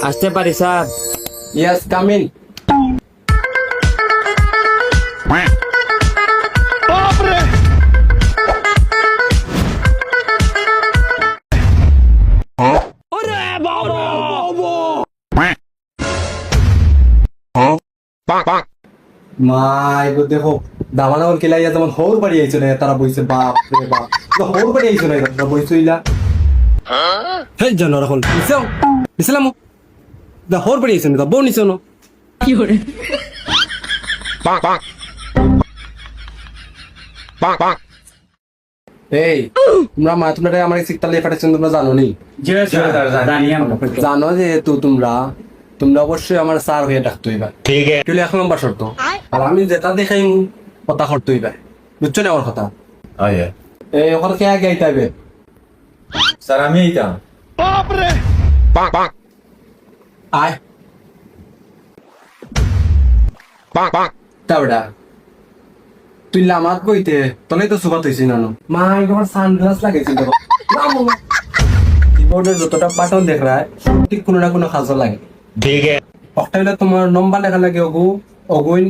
আসতে পারি sir? Yes, come in. মাই গো, দেখো দামানা ওর কেলাইয়া যেমন হৌর বাড়ি আইছো না, তারা বইছে বাপ রে বাপ। হৌর বাড়ি আইছো না, তারা বইছইলা হেই জানো রাখুন নিছাও নিছলামো দা হৌর বাড়ি আইছো না, দা বউ নিছো না। এই তোমরা মা তোমরা আমার শিখতালে পাঠাচ্ছেন, তোমরা জানো নি? জানো যেহেতু তোমরা অবশ্যই আমার স্যার হয়ে ডাকতো এবার, ঠিক আছে? এক নম্বর শর্ত, আর আমি যেটা দেখাই কথা করতো এবার, বুঝছো না আমার কথা? এই ওখানে কে আগে আইতে হবে? স্যার আমি এইতাম। আয় তা বেটা তুই লামাত কইতে তলে তো সুবাত হইছি না মা তোমার সানগ্লাস লাগাইছিল কিবোর্ডের যতটা বাটন দেখ রা সত্যি কোনো না কোনো কাজে লাগে, ঠিক আছে? একটা তোমার নম্বর লেখা লাগে অগুইন